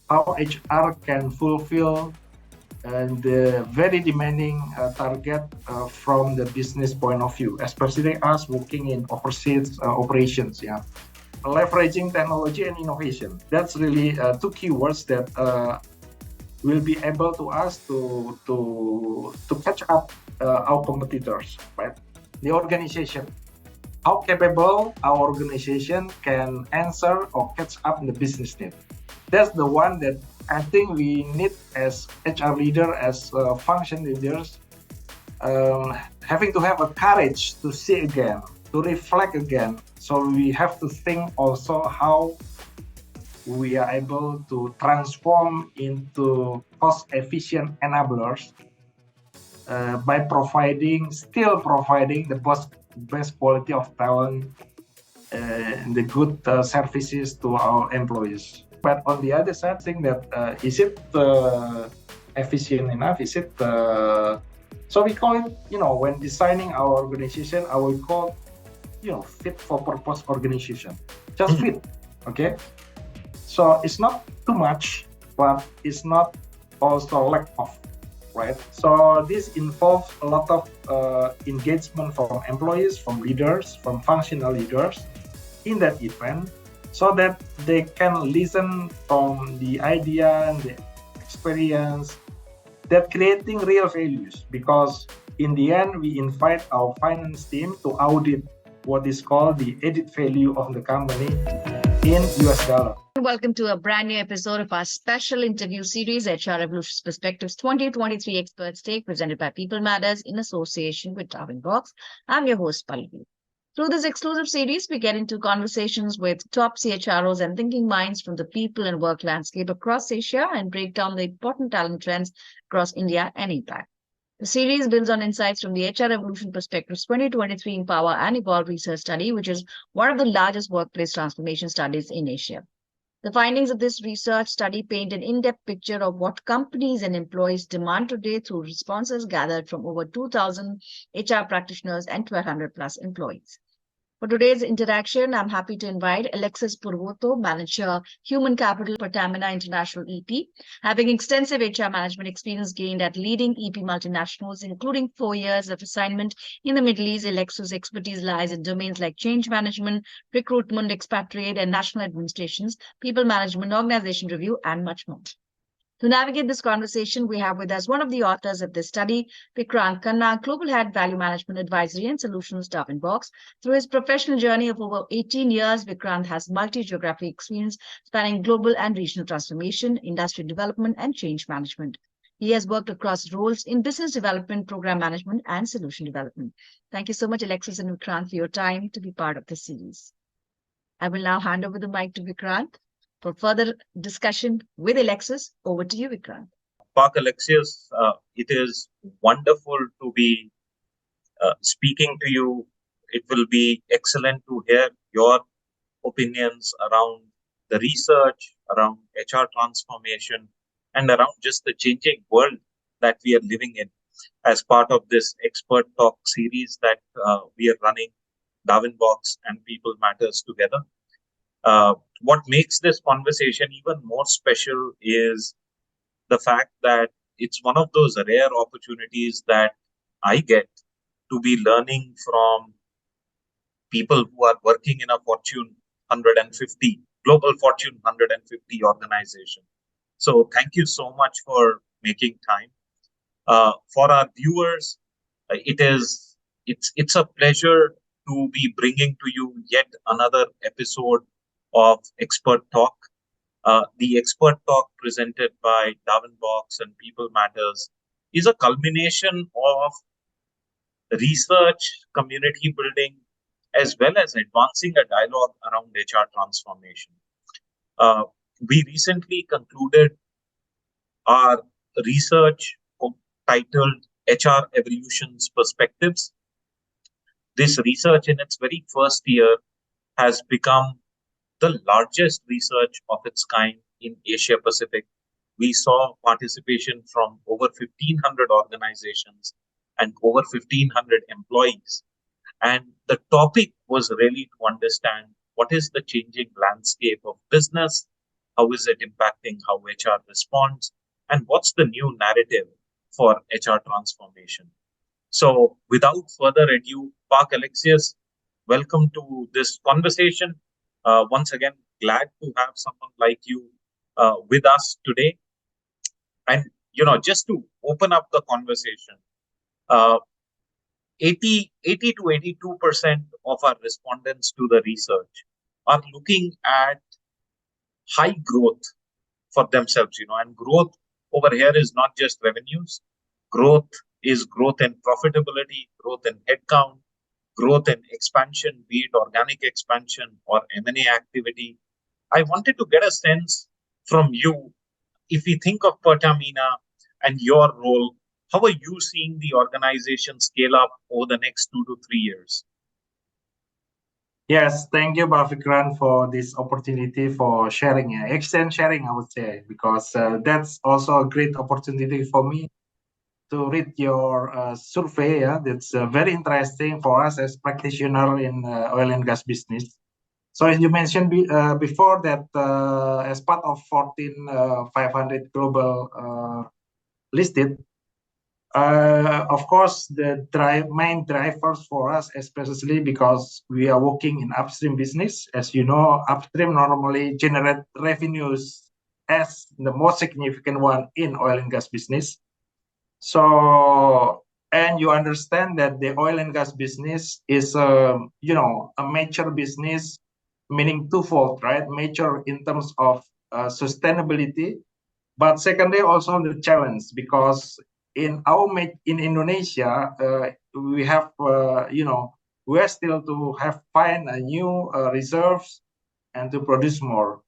how HR can fulfill the very demanding target from the business point of view, especially us working in overseas operations. Yeah, leveraging technology and innovation. That's really two keywords that will be able to us to catch up our competitors, right? The organization, how capable our organization can answer or catch up in the business need. That's the one that I think we need as HR leader, as function leaders, having to have a courage to see again, to reflect again. So we have to think also how we are able to transform into cost-efficient enablers by still providing the best quality of talent and the good services to our employees. But on the other side, I think that is it efficient enough? Is it so we call it, when designing our organization, I will call, fit for purpose organization. Just fit, okay? So it's not too much, but it's not also lack of, right? So this involves a lot of engagement from employees, from leaders, from functional leaders in that event, so that they can listen from the idea and the experience, that creating real values. Because in the end, we invite our finance team to audit what is called the added value of the company in US dollar. Welcome to a brand new episode of our special interview series, HR Revolution's Perspectives 2023 Experts Take, presented by People Matters in association with Darwinbox. I'm your host, Pallavi. Through this exclusive series, we get into conversations with top CHROs and thinking minds from the people and work landscape across Asia and break down the important talent trends across India and APAC. The series builds on insights from the HR Revolution Perspectives 2023 Empower and Evolve research study, which is one of the largest workplace transformation studies in Asia. The findings of this research study paint an in-depth picture of what companies and employees demand today through responses gathered from over 2,000 HR practitioners and 1,200 plus employees. For today's interaction, I'm happy to invite Alexius Purwoto, Manager, Human Capital, Pertamina International EP. Having extensive HR management experience gained at leading EP multinationals, including 4 years of assignment in the Middle East, Alexius' expertise lies in domains like change management, recruitment, expatriate and national administrations, people management, organization review, and much more. To navigate this conversation, we have with us one of the authors of this study, Vikrant Khanna, Global Head Value Management Advisory and Solutions, Darwinbox. Through his professional journey of over 18 years, Vikrant has multi-geographic experience spanning global and regional transformation, industry development, and change management. He has worked across roles in business development, program management, and solution development. Thank you so much, Alexius and Vikrant, for your time to be part of this series. I will now hand over the mic to Vikrant for further discussion with Alexius. Over to you, Vikrant. Alexius, it is wonderful to be speaking to you. It will be excellent to hear your opinions around the research, around HR transformation, and around just the changing world that we are living in as part of this expert talk series that we are running, Darwinbox and People Matters together. What makes this conversation even more special is the fact that it's one of those rare opportunities that I get to be learning from people who are working in a Fortune 150, Global Fortune 150 organization. So thank you so much for making time. For our viewers, it's a pleasure to be bringing to you yet another episode of Expert Talk. The Expert Talk presented by Darwinbox and People Matters is a culmination of research, community building, as well as advancing a dialogue around HR transformation. We recently concluded our research titled HR Evolution's Perspectives. This research in its very first year has become the largest research of its kind in Asia Pacific. We saw participation from over 1,500 organizations and over 1,500 employees. And the topic was really to understand what is the changing landscape of business How is it impacting how HR responds? And what's the new narrative for HR transformation? So, without further ado, Park Alexius, welcome to this conversation. Once again, glad to have someone like you with us today. And just to open up the conversation, uh, 80 to 82% of our respondents to the research are looking at high growth for themselves, and growth over here is not just revenues. Growth is growth in profitability, growth in headcount, growth in expansion, be it organic expansion or M&A activity. I wanted to get a sense from you, if we think of Pertamina and your role, how are you seeing the organization scale up over the next 2 to 3 years? Yes, thank you, Bafikran, for this opportunity for sharing, exchange sharing, I would say, because that's also a great opportunity for me to read your survey. Yeah, that's very interesting for us as practitioner in oil and gas business. So as you mentioned before that as part of 14 500 global listed, of course, the main drivers for us, especially because we are working in upstream business. As you know, upstream normally generate revenues as the most significant one in oil and gas business. So, and you understand that the oil and gas business is, a major business, meaning twofold, right? Major in terms of sustainability, but secondly, also the challenge because in Indonesia, we have, we are still to have find a new reserves and to produce more.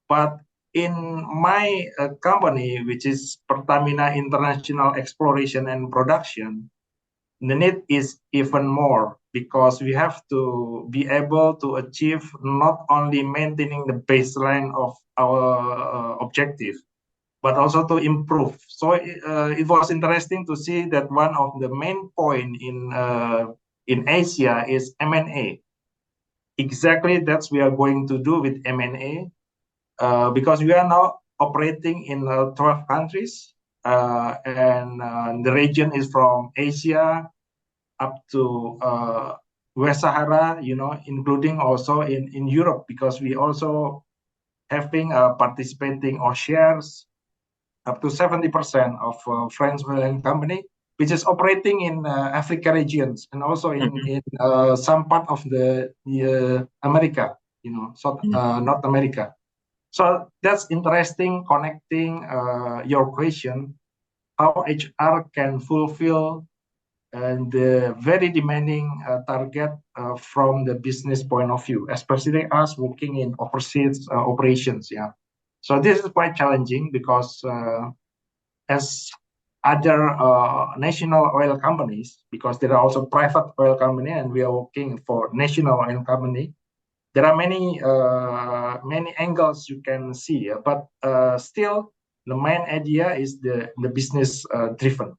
But in my company, which is Pertamina International Exploration and Production, the need is even more because we have to be able to achieve not only maintaining the baseline of our objective, but also to improve. So it was interesting to see that one of the main point in Asia is M&A. Exactly, that's we are going to do with M&A because we are now operating in 12 countries, and the region is from Asia up to West Sahara, including also in Europe, because we also having participating or shares up to 70% of French oil company, which is operating in Africa regions and also in some part of the America, South North America. So that's interesting, connecting your question, how HR can fulfill the very demanding target from the business point of view, especially us working in overseas operations. Yeah. So this is quite challenging because as other national oil companies, because there are also private oil company and we are working for national oil company, there are many angles you can see, but still the main idea is the business driven.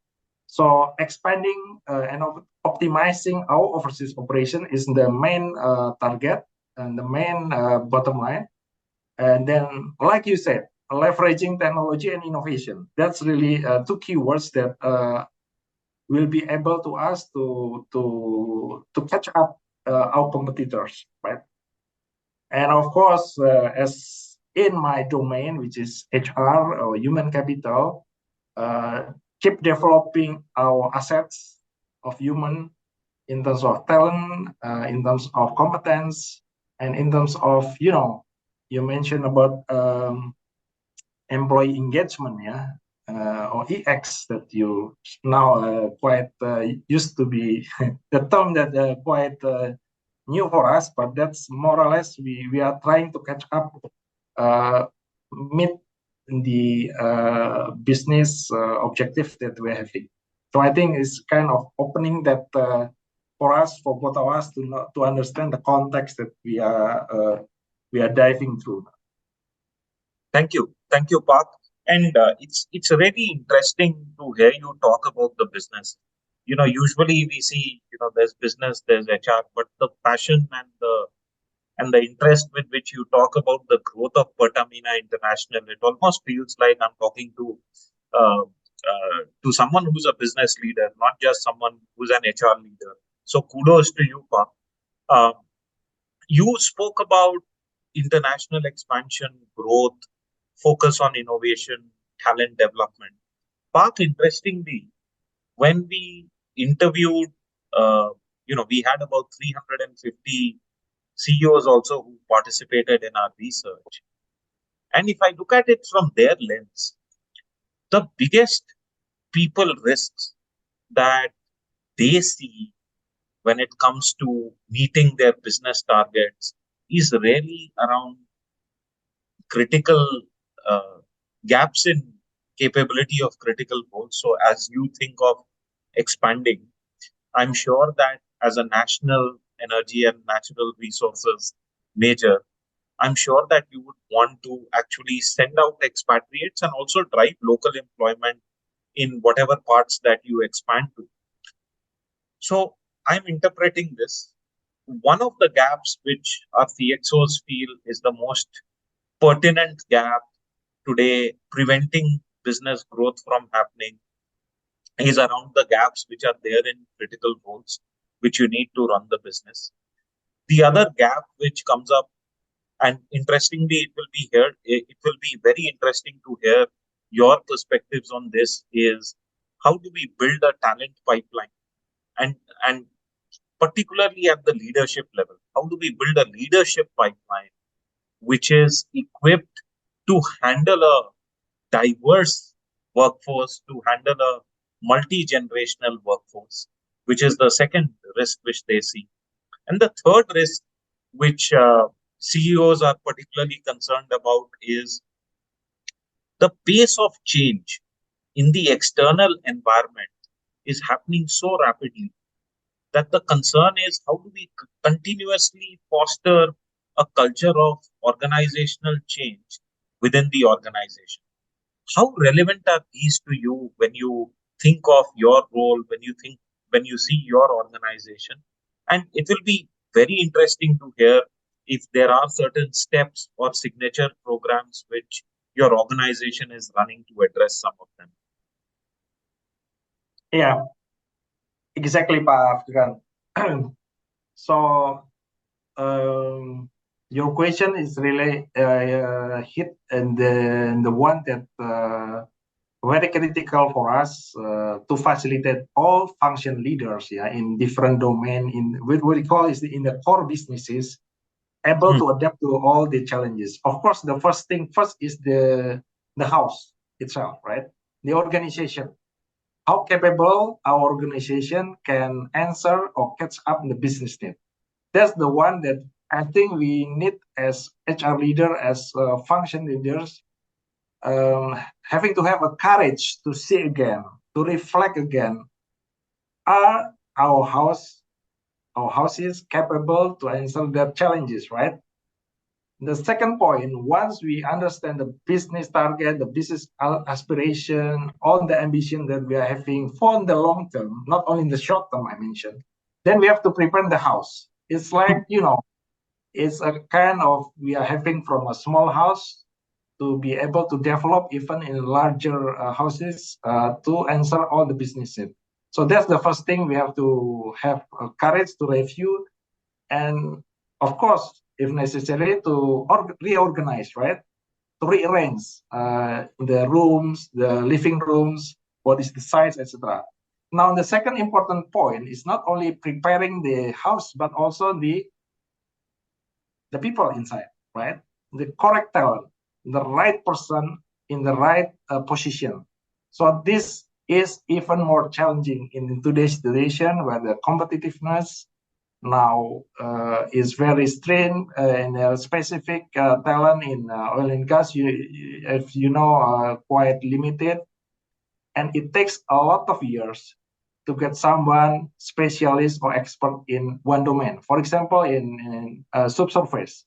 So expanding and optimizing our overseas operation is the main target and the main bottom line. And then, like you said, leveraging technology and innovation. That's really two keywords that will be able to us to catch up our competitors, right? And of course, as in my domain, which is HR or human capital, keep developing our assets of human in terms of talent, in terms of competence, and in terms of, you mentioned about employee engagement, or EX that you now quite used to be the term that quite new for us, but that's more or less we are trying to catch up, meet the business objective that we're having. So I think it's kind of opening that for us, for both of us to understand the context that we are diving through. Thank you, Park. And it's really interesting to hear you talk about the business. Usually we see, there's business, there's HR, but the passion and the interest with which you talk about the growth of Pertamina International, it almost feels like I'm talking uh, to someone who's a business leader, not just someone who's an HR leader. So kudos to you, Parth. Uh, you spoke about international expansion, growth, focus on innovation, talent development. Parth, interestingly, when we interviewed, we had about 350 CEOs also who participated in our research. And if I look at it from their lens, the biggest people risks that they see when it comes to meeting their business targets is really around critical uh, gaps in capability of critical roles. So as you think of expanding, I'm sure that as a national energy and natural resources major, I'm sure that you would want to actually send out expatriates and also drive local employment in whatever parts that you expand to. So I'm interpreting this. One of the gaps which our CXOs feel is the most pertinent gap today, preventing business growth from happening, is around the gaps which are there in critical roles, which you need to run the business. The other gap which comes up, and interestingly, it will be very interesting to hear your perspectives on this, is how do we build a talent pipeline? And particularly at the leadership level, how do we build a leadership pipeline which is equipped to handle a diverse workforce, to handle a multi-generational workforce, which is the second risk which they see. And the third risk which CEOs are particularly concerned about is the pace of change in the external environment is happening so rapidly that the concern is how do we continuously foster a culture of organizational change within the organization. How relevant are these to you when you think of your role, when you see your organization? And it will be very interesting to hear if there are certain steps or signature programs which your organization is running to address some of them. Yeah, exactly, Pak Afgan. So your question is really hit and the one that very critical for us to facilitate all function leaders, in different domain in what we call is in the core businesses, able to adapt to all the challenges. Of course, the first is the house itself, right? The organization. How capable our organization can answer or catch up in the business need. That's the one that I think we need as HR leader, as function leaders, having to have a courage to see again, to reflect again. Are our houses capable to answer their challenges, right? The second point, once we understand the business target, the business aspiration, all the ambition that we are having for the long term, not only in the short term I mentioned, then we have to prepare the house. It's like, it's a kind of, we are having from a small house to be able to develop even in larger houses to answer all the business needs. So that's the first thing we have to have courage to review, and of course, if necessary, to reorganize, right? To rearrange the rooms, the living rooms, what is the size, etc. Now, the second important point is not only preparing the house, but also the people inside, right? The correct talent, the right person in the right position. So this is even more challenging in today's situation where the competitiveness now is very strained and specific talent in oil and gas, if you know, quite limited. And it takes a lot of years to get someone specialist or expert in one domain. For example, in subsurface,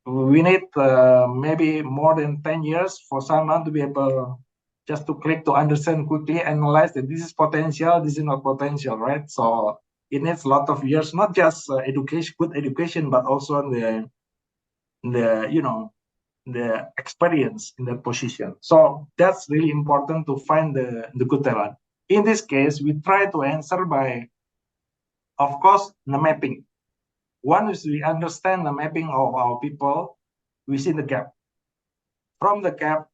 we need maybe more than 10 years for someone to be able just to click to understand quickly, analyze that this is potential, this is not potential, right? So it needs a lot of years, not just education, good education, but also the experience in that position. So that's really important to find the good talent. In this case, we try to answer by, of course, the mapping. One is we understand the mapping of our people, we see the gap. From the gap,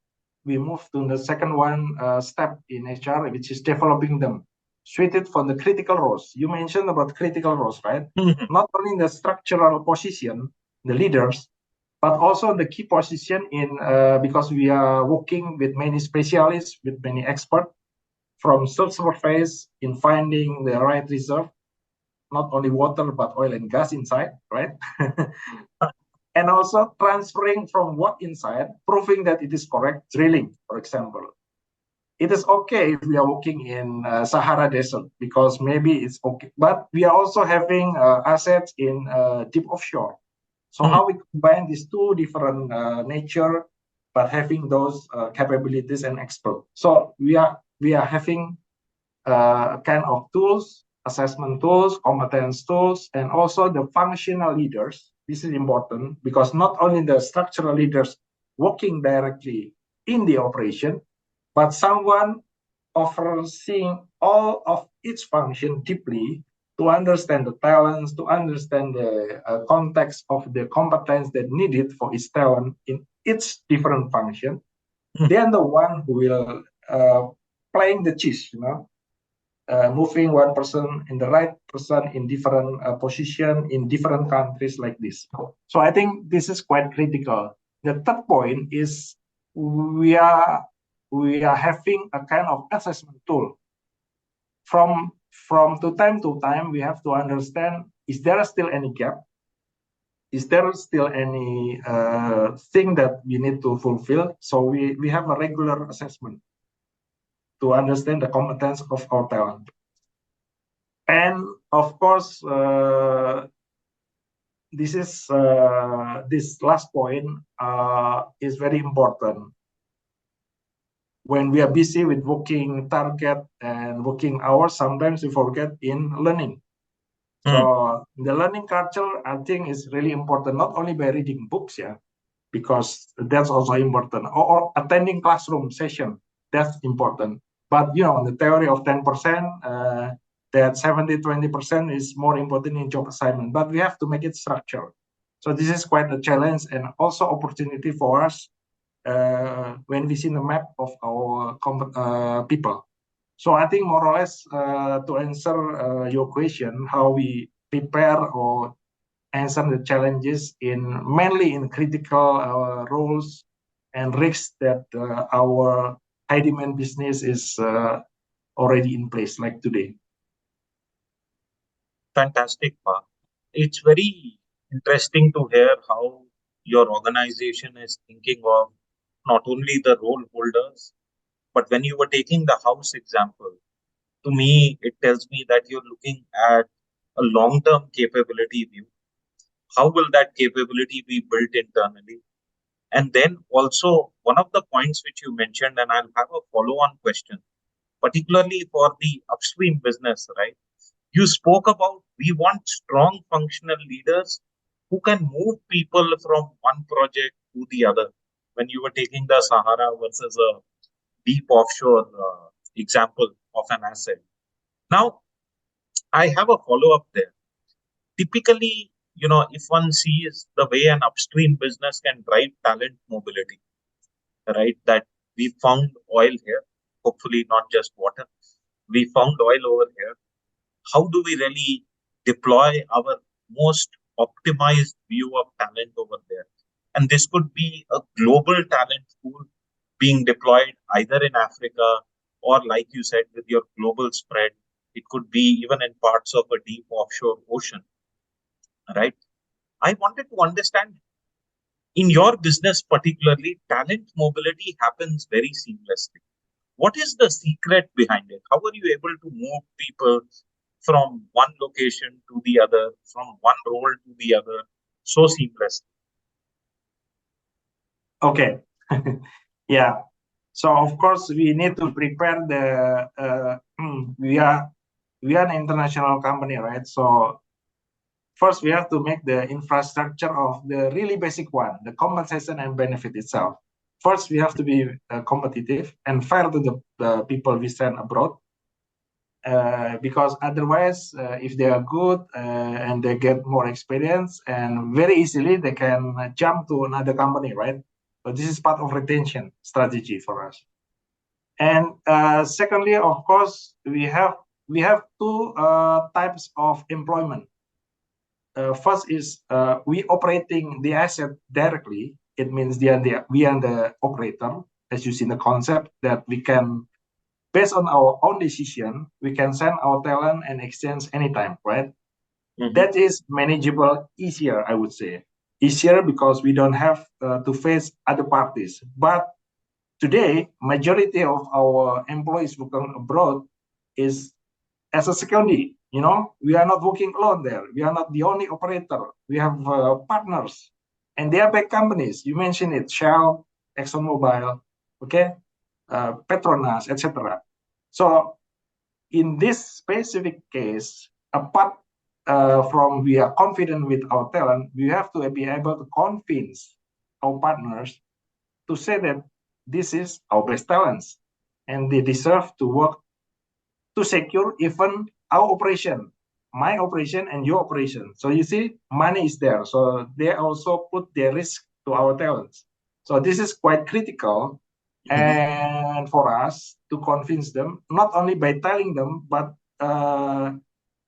we move to the second one step in HR, which is developing them, suited for the critical roles. You mentioned about critical roles, right? Not only the structural position, the leaders, but also the key position in because we are working with many specialists, with many experts, from subsurface in finding the right reserve, not only water but oil and gas inside, right? And also transferring from what inside, proving that it is correct, drilling, for example. It is okay if we are working in Sahara Desert because maybe it's okay, but we are also having assets in deep offshore. So how we combine these two different nature, but having those capabilities and expert. So we are having kind of tools, assessment tools, competence tools, and also the functional leaders. This is important because not only the structural leaders working directly in the operation, but someone overseeing all of its function deeply to understand the talents, to understand the context of the competence that needed for its talent in its different function. Then the one who will playing the chess, moving one person in the right person in different position in different countries like this. So I think this is quite critical. The third point is we are having a kind of assessment tool. From time to time, we have to understand, is there still any gap? Is there still any thing that we need to fulfill? So we have a regular assessment to understand the competence of our talent. And of course, this last point is very important. When we are busy with working target and working hours, sometimes we forget in learning. So the learning culture, I think, is really important, not only by reading books, because that's also important, or attending classroom session, that's important. But the theory of 10%, that 70-20% is more important in job assignment, but we have to make it structured. So this is quite a challenge and also opportunity for us when we see the map of our people. So I think more or less to answer your question, how we prepare or answer the challenges mainly in critical roles and risks that our high demand business is already in place like today. Fantastic, Pa. It's very interesting to hear how your organization is thinking of not only the role holders, but when you were taking the house example, to me, it tells me that you're looking at a long-term capability view. How will that capability be built internally? And then also, one of the points which you mentioned, and I'll have a follow-on question, particularly for the upstream business, right? You spoke about we want strong functional leaders who can move people from one project to the other. When you were taking the Sahara versus a deep offshore example of an asset. Now, I have a follow up there. Typically, if one sees the way an upstream business can drive talent mobility, right? That we found oil here, hopefully not just water. We found oil over here. How do we really deploy our most optimized view of talent over there? And this could be a global talent pool being deployed either in Africa or, like you said, with your global spread. It could be even in parts of a deep offshore ocean, right? I wanted to understand, in your business particularly, talent mobility happens very seamlessly. What is the secret behind it? How are you able to move people from one location to the other, from one role to the other, so seamlessly? Okay. So of course we need to prepare we are we are an international company, right? So first we have to make the infrastructure of the really basic one, the compensation and benefit itself. First, we have to be competitive and fair to the people we send abroad. Because otherwise, if they are good and they get more experience, and very easily they can jump to another company, right? So this is part of retention strategy for us. And secondly, of course, we have two types of employment. First is we operating the asset directly. It means we are the operator, as you see in the concept that we can, based on our own decision, we can send our talent and exchange anytime, right? Mhm. That is manageable, easier, I would say. Easier because we don't have to face other parties. But today, majority of our employees working abroad is as a secondary. We are not working alone there. We are not the only operator. We have partners, and they are big companies. You mentioned it, Shell, ExxonMobil, okay, Petronas, etc. So in this specific case, apart from we are confident with our talent, we have to be able to convince our partners to say that this is our best talents and they deserve to work to secure even our operation, my operation and your operation. So you see, money is there. So they also put their risk to our talents. So this is quite critical. And for us to convince them, not only by telling them, but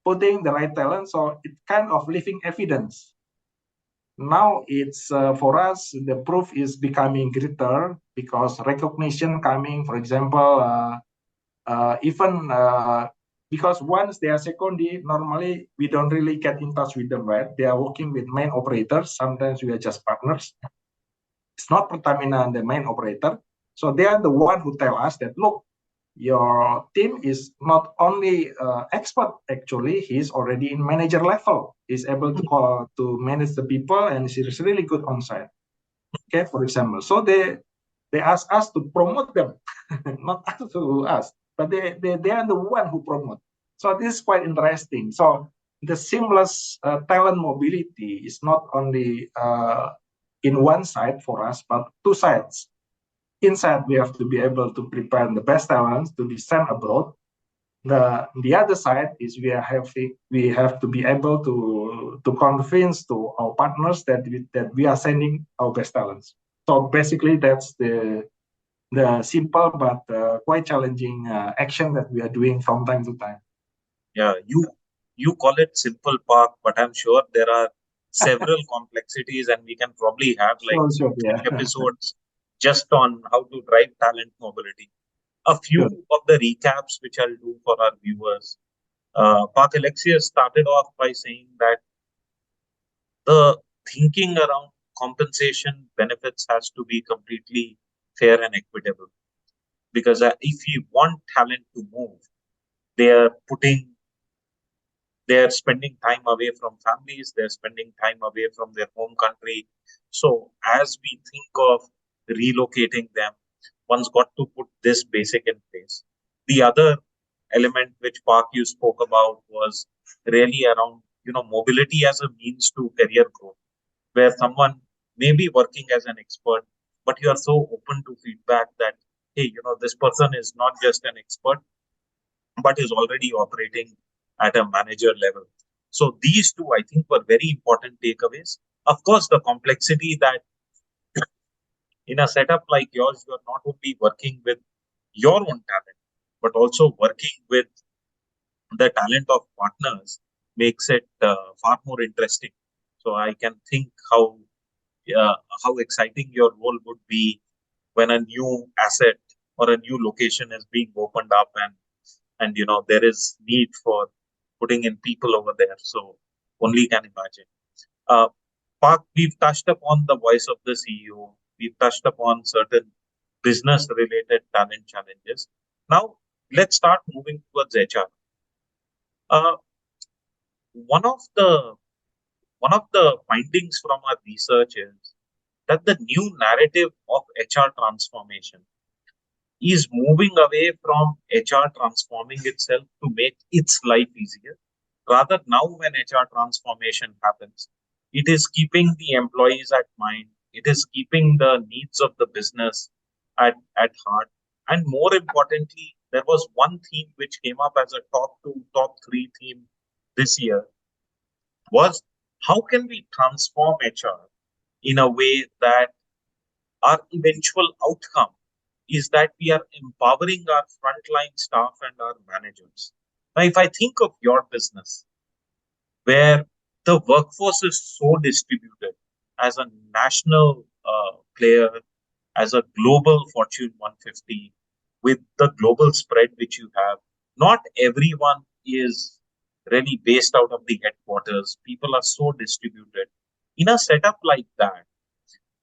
putting the right talent. So it kind of living evidence. Now it's for us, the proof is becoming greater because recognition coming, for example, even because once they are secondary, normally we don't really get in touch with them, right? They are working with main operators. Sometimes we are just partners. It's not Pertamina the main operator. So they are the one who tell us that, look, your team is not only expert, actually, he's already in manager level. He's able to manage the people and he's really good on site. Okay, for example. So they ask us to promote them, not to us, but they are the one who promote. So this is quite interesting. So the seamless talent mobility is not only in one side for us, but two sides. Inside, we have to be able to prepare the best talents to be sent abroad. The other side is we have to be able to convince to our partners that we are sending our best talents. So basically, that's the simple but quite challenging action that we are doing from time to time. Yeah, you call it simple park, but I'm sure there are several complexities, and we can probably have like Sure, yeah. episodes just on how to drive talent mobility. A few Sure. of the recaps which I'll do for our viewers. Park Alexius started off by saying that the thinking around compensation benefits has to be completely fair and equitable. Because if you want talent to move, they are spending time away from families, they're spending time away from their home country. So as we think of relocating them, one's got to put this basic in place. The other element which Park you spoke about was really around mobility as a means to career growth, where someone may be working as an expert, but you are so open to feedback that hey, this person is not just an expert, but is already operating at a manager level. So these two, I think, were very important takeaways. Of course, the complexity that in a setup like yours, you are not only working with your own talent, but also working with the talent of partners makes it far more interesting. So I can think how exciting your role would be when a new asset or a new location is being opened up, and there is need for putting in people over there. So only can imagine. Uh, Park, we've touched upon the voice of the CEO. We've touched upon certain business related talent challenges. Now let's start moving towards HR. Uh, one of the one of the findings from our research is that the new narrative of HR transformation is moving away from HR transforming itself to make its life easier. Rather, now when HR transformation happens, it is keeping the employees at mind, it is keeping the needs of the business at heart. And more importantly, there was one theme which came up as a top two, top three theme this year was how can we transform HR in a way that our eventual outcome is that we are empowering our frontline staff and our managers. Now, if I think of your business, where the workforce is so distributed as a national player, as a global Fortune 150, with the global spread which you have, not everyone is really based out of the headquarters. People are so distributed. In a setup like that,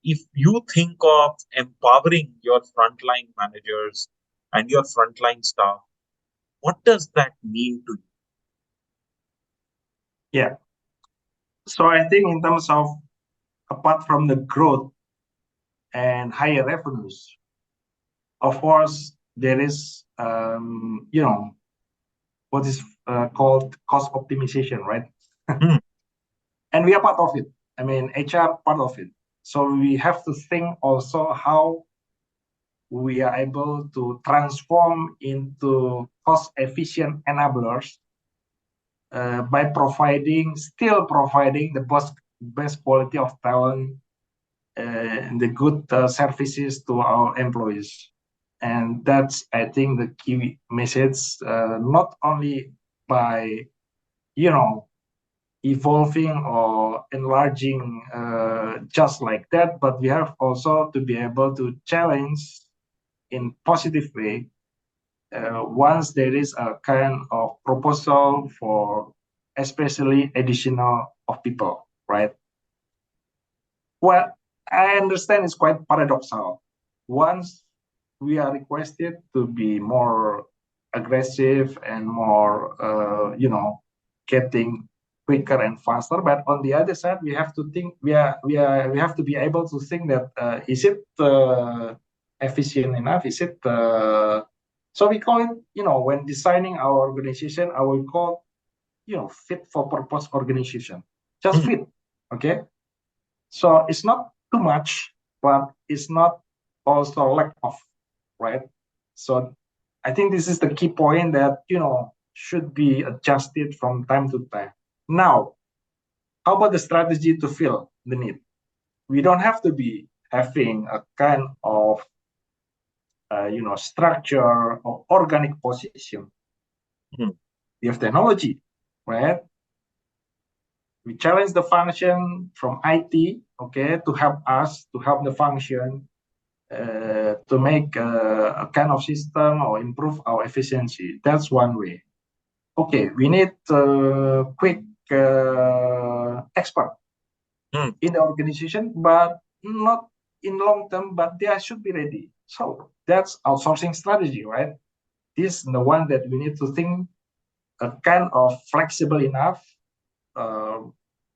if you think of empowering your frontline managers and your frontline staff, what does that mean to you? Yeah. So I think in terms of, apart from the growth and higher revenues, of course, there is, what is called cost optimization, right? And we are part of it. I mean, HR part of it. So we have to think also how we are able to transform into cost-efficient enablers by still providing the best quality of talent and the good services to our employees. And that's, I think, the key message, not only by, evolving or enlarging just like that, but we have also to be able to challenge in positive way once there is a kind of proposal for especially additional of people, right? Well, I understand it's quite paradoxal. Once we are requested to be more aggressive and more, getting quicker and faster, but on the other side, we have to think we have to be able to think that is it efficient enough? Is it so we call it, when designing our organization, I will call, fit for purpose organization. Just fit, okay? So it's not too much, but it's not also lack of, right? So I think this is the key point that, should be adjusted from time to time. Now, how about the strategy to fill the need? We don't have to be having a kind of, structure or organic position. We have technology, right? We challenge the function from IT, okay, to help us, to help the function, to make a kind of system or improve our efficiency. That's one way. Okay, we need quick expert in the organization, but not in long term, but they should be ready. So that's outsourcing strategy, right? This is the one that we need to think kind of flexible enough.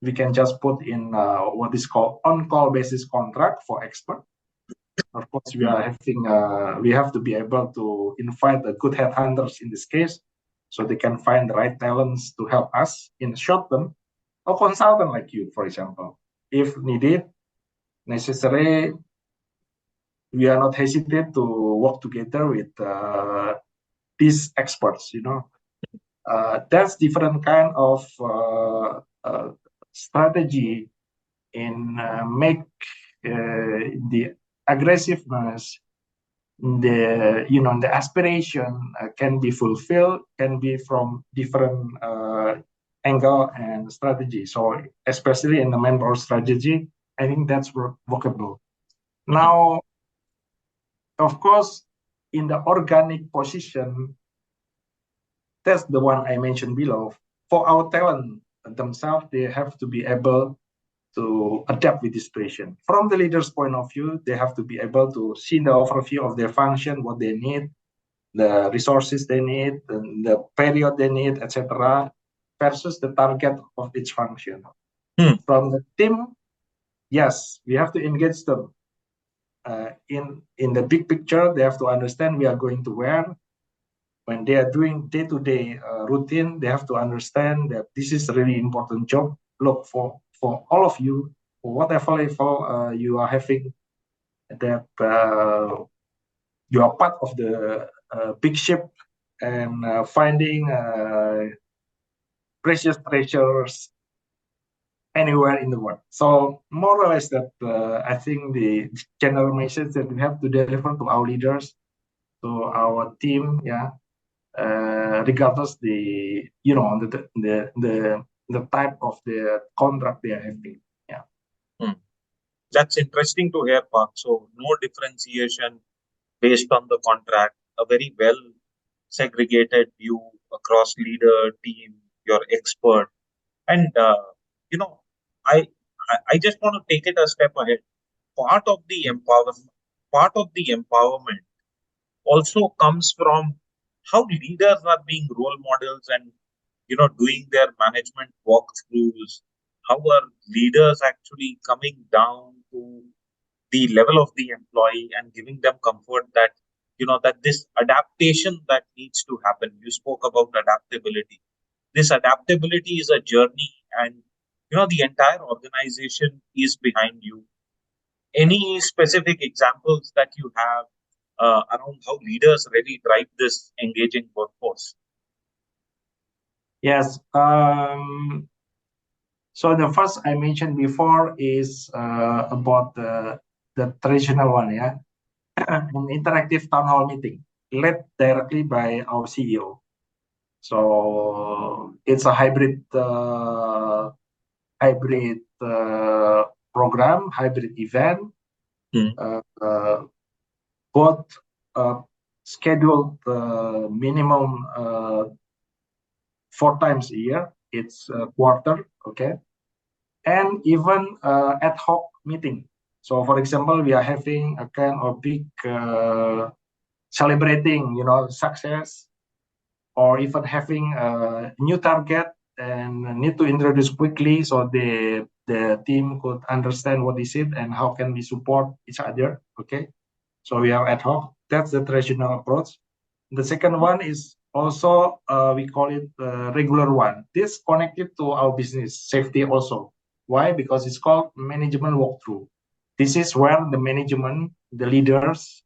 We can just put in what is called on-call basis contract for expert. Of course, we are having we have to be able to invite the good headhunters in this case, so they can find the right talents to help us in short term. A consultant like you, for example, if needed, necessary, we are not hesitate to work together with these experts. That's different kind of strategy in make the aggressiveness, the aspiration can be fulfilled, can be from different angle and strategy. So especially in the manpower strategy, I think that's workable. Now, of course, in the organic position, that's the one I mentioned below. For our talent themselves, they have to be able to adapt with this situation. From the leader's point of view, they have to be able to see the overview of their function, what they need, the resources they need, the period they need, etc., versus the target of each function. From the team, yes, we have to engage them. in the big picture, they have to understand we are going to where. When they are doing day-to-day routine, they have to understand that this is a really important job. Look, for all of you, for whatever level you are having, that you are part of the big ship and finding precious treasures anywhere in the world. So more or less that I think the general message that we have to deliver to our leaders, to our team, regardless the the type of the contract they are having. Yeah. That's interesting to hear, Park. So no differentiation based on the contract, a very well segregated view across leader, team, your expert. And you know, I I just want to take it a step ahead. Part of the empowerment also comes from how leaders are being role models and doing their management walkthroughs. How are leaders actually coming down to the level of the employee and giving them comfort that that this adaptation that needs to happen. You spoke about adaptability. This adaptability is a journey, and the entire organization is behind you. Any specific examples that you have around how leaders really drive this engaging workforce? Yes. So the first I mentioned before is about the traditional one, an interactive town hall meeting led directly by our CEO. So it's a hybrid program, hybrid event. Both scheduled minimum 4 times a year. It's a quarter, okay, and even ad hoc meeting. So, for example, we are having a kind of big celebrating, success, or even having a new target and need to introduce quickly so the team could understand what is it and how can we support each other. Okay, so we have ad hoc. That's the traditional approach. The second one is also we call it regular one. This connected to our business safety also. Why? Because it's called management walkthrough. This is where the management, the leaders,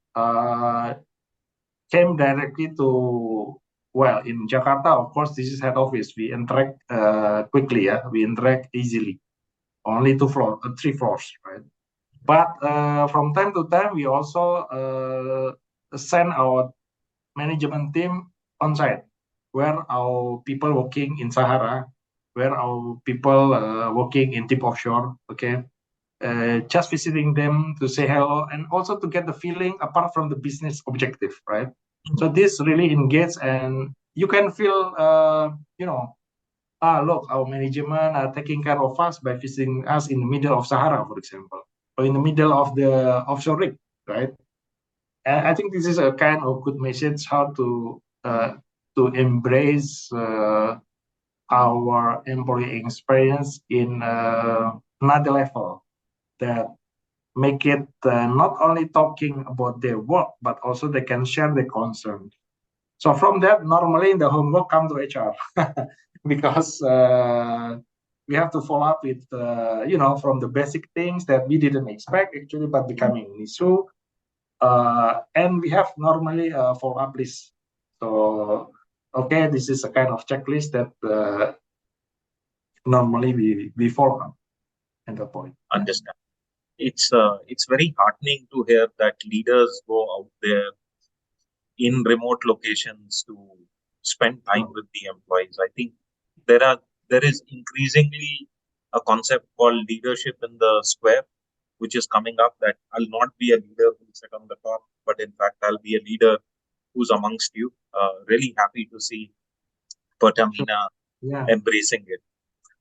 came directly to, well, in Jakarta, of course, this is head office. We interact quickly, we interact easily. Only 3 floors, right? But from time to time, we also send our management team on site, where our people working in Sahara, where our people working in deep offshore, okay, just visiting them to say hello and also to get the feeling apart from the business objective, right? So this really engage, and you can feel, look, our management are taking care of us by visiting us in the middle of Sahara, for example, or in the middle of the offshore rig, right? And I think this is a kind of good message how to embrace our employee experience in another level that make it not only talking about their work, but also they can share their concerns. So from that, normally the homework come to HR because we have to follow up with, from the basic things that we didn't expect actually, but becoming an issue. And we have normally a follow-up list. So, okay, this is a kind of checklist that normally we follow up at the point. Understand. It's very heartening to hear that leaders go out there in remote locations to spend time with the employees. I think there is increasingly a concept called leadership in the square, which is coming up, that I'll not be a leader who sit on the top, but in fact I'll be a leader who's amongst you. Really happy to see Pertamina embracing it.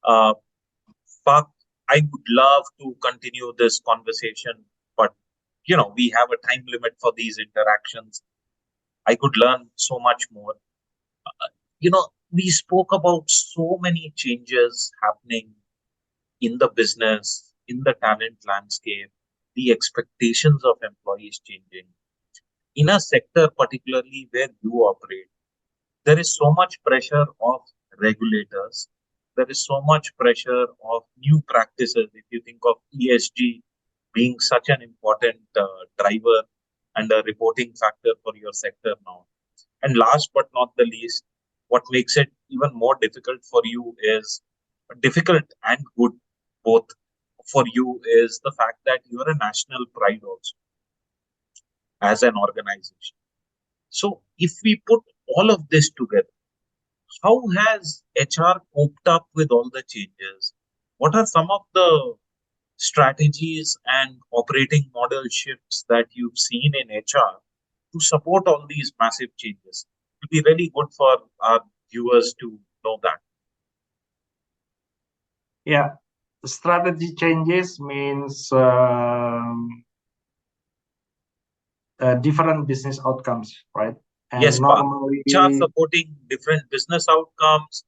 Park, I would love to continue this conversation, but we have a time limit for these interactions. I could learn so much more. We spoke about so many changes happening in the business, in the talent landscape. the expectations of employees changing. In a sector, particularly where you operate, there is so much pressure of regulators. There is so much pressure of new practices. If you think of ESG being such an important driver and a reporting factor for your sector now. And last but not the least, what makes it even more difficult for you is difficult and good both for you is the fact that you're a national pride also as an organization. So if we put all of this together, how has HR coped up with all the changes? What are some of the strategies and operating model shifts that you've seen in HR to support all these massive changes? It will be really good for our viewers to know that. Yeah, strategy changes means different business outcomes, right? Yes, And Parth. normally, HR supporting different business outcomes.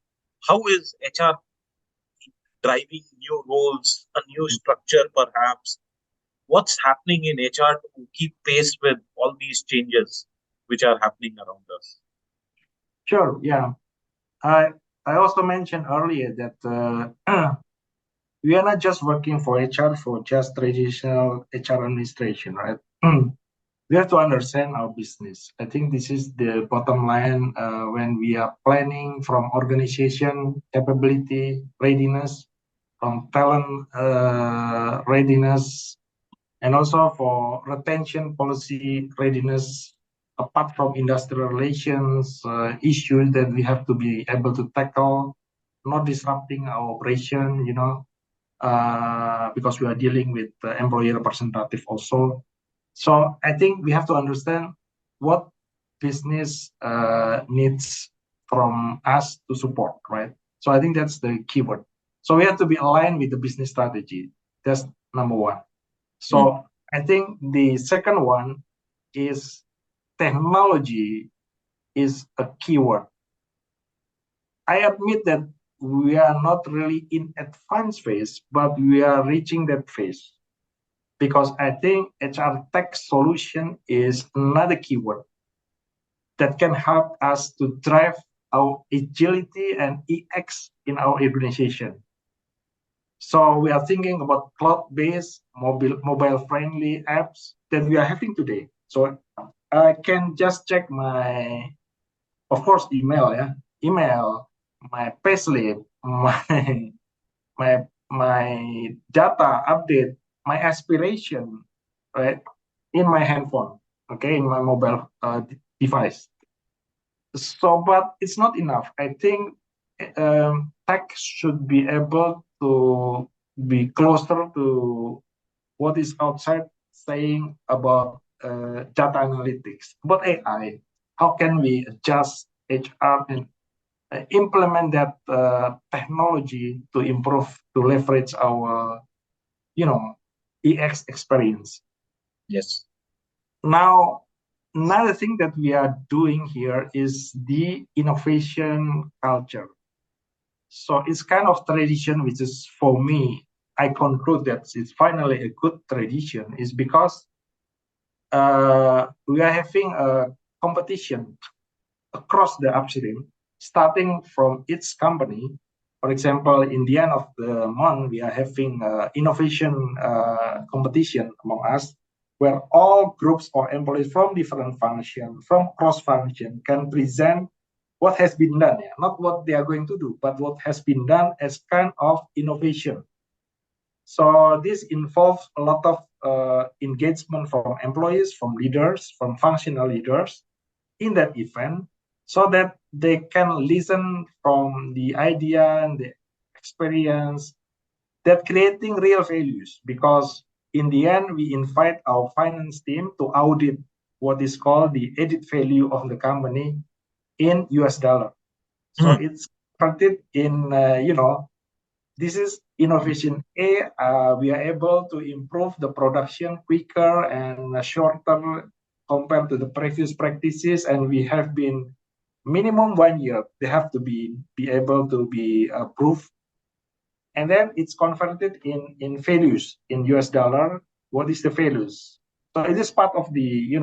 How is HR driving new roles, a new structure perhaps? What's happening in HR to keep pace with all these changes which are happening around us? sure, yeah. I I also mentioned earlier that we are not just working for HR for just traditional HR administration, right? We have to understand our business. I think this is the bottom line when we are planning from organization capability readiness, from talent readiness, and also for retention policy readiness. Apart from industrial relations issues that we have to be able to tackle, not disrupting our operation, because we are dealing with employee representative also. So I think we have to understand what business needs from us to support, right? So I think that's the keyword. So we have to be aligned with the business strategy. That's number one. So I think the second one is technology is a keyword. I admit that we are not really in advanced phase, but we are reaching that phase because I think HR tech solution is another keyword that can help us to drive our agility and EX in our organization. So we are thinking about cloud-based, mobile-friendly apps that we are having today. So I can just check my, of course, email, my payslip, my data update, my aspiration, right, in my handphone, okay, in my mobile device. So, but it's not enough. I think tech should be able to be closer to what is outside saying about data analytics, about AI. How can we adjust HR and implement that technology to improve, to leverage our, EX experience? Yes. Now, another thing that we are doing here is the innovation culture. So it's kind of tradition, which is for me, I conclude that it's finally a good tradition, is because we are having a competition across the upstream, starting from each company. For example, in the end of the month, we are having innovation competition among us, where all groups or employees from different functions, from cross function, can present what has been done, not what they are going to do, but what has been done as kind of innovation. So this involves a lot of engagement from employees, from leaders, from functional leaders in that event, so that they can listen from the idea and the experience that creating real values. Because in the end, we invite our finance team to audit what is called the added value of the company in US dollar. So it's converted in, this is innovation A. We are able to improve the production quicker and shorter compared to the previous practices, and we have been minimum 1 year. They have to be able to be approved, and then it's converted in values in US dollar. what is the values. So it is part of the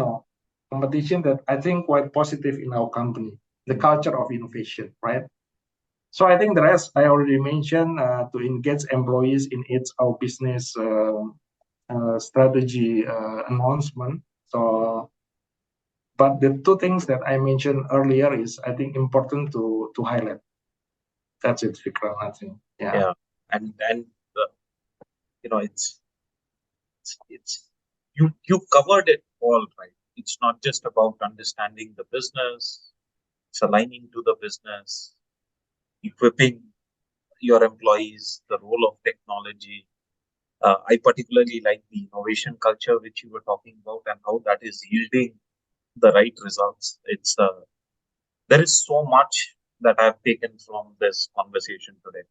competition that I think quite positive in our company, the culture of innovation, right? So I think the rest I already mentioned, to engage employees in our business strategy announcement. So, but the two things that I mentioned earlier is I think important to highlight. That's it, Vikram. I think. Yeah, and it's you covered it all right. It's not just about understanding the business, it's aligning to the business, equipping your employees, the role of technology. I particularly like the innovation culture which you were talking about and how that is yielding the right results. It's there is so much that I've taken from this conversation today.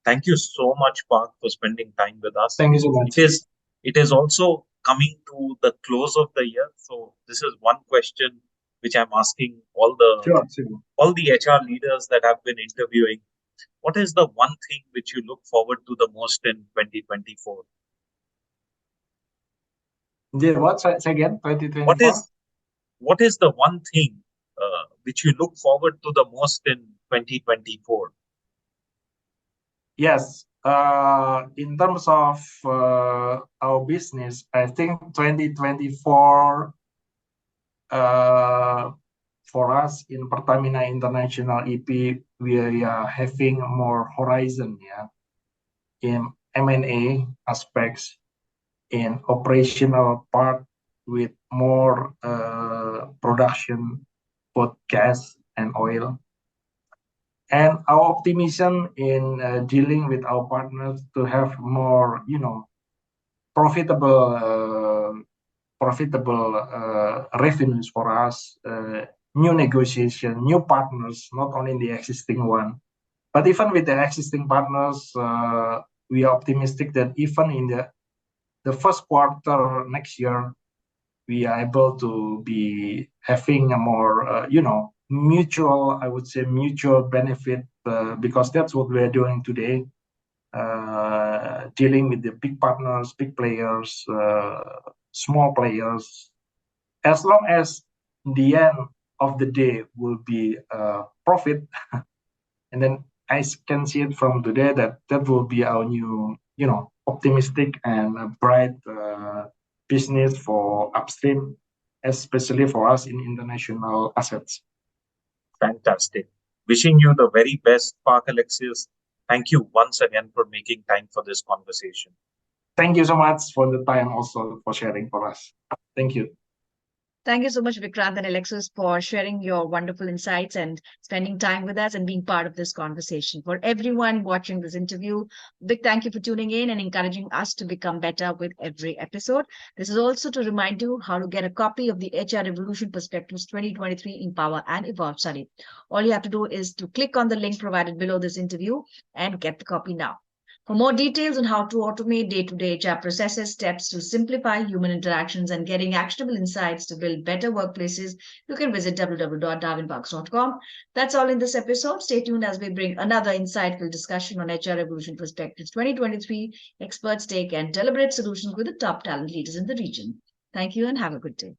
Thank you so much, Park, for spending time with us. Thank you so much. It is also coming to the close of the year, so this is one question which I'm asking all the HR leaders that I've been interviewing. What is the one thing which you look forward to the most in 2024? What? Say again, 2024? What is the one thing which you look forward to the most in 2024? Yes. In terms of our business, I think 2024 for us in Pertamina International EP, we are having more horizon, in M&A aspects, in operational part with more production, both gas and oil. And our optimism in dealing with our partners to have more, profitable revenues for us, new negotiation, new partners, not only the existing one, but even with the existing partners, we are optimistic that even in the first quarter next year, we are able to be having a more, mutual, I would say, mutual benefit, because that's what we are doing today, dealing with the big partners, big players, small players. As long as the end of the day will be profit, and then I can see it from today that will be our new, optimistic and bright business for upstream, especially for us in international assets. Fantastic. Wishing you the very best, Park Alexius. Thank you once again for making time for this conversation. Thank you so much for the time also for sharing for us. Thank you. Thank you so much, Vikrant and Alexius, for sharing your wonderful insights and spending time with us and being part of this conversation. For everyone watching this interview, big thank you for tuning in and encouraging us to become better with every episode. This is also to remind you how to get a copy of the HR Revolution Perspectives 2023 Empower and Evolve study. All you have to do is to click on the link provided below this interview and get the copy now. For more details on how to automate day-to-day HR processes, steps to simplify human interactions, and getting actionable insights to build better workplaces, you can visit www.darwinbox.com. That's all in this episode. Stay tuned as we bring another insightful discussion on HR Revolution Perspectives 2023, experts take and deliberate solutions with the top talent leaders in the region. Thank you and have a good day.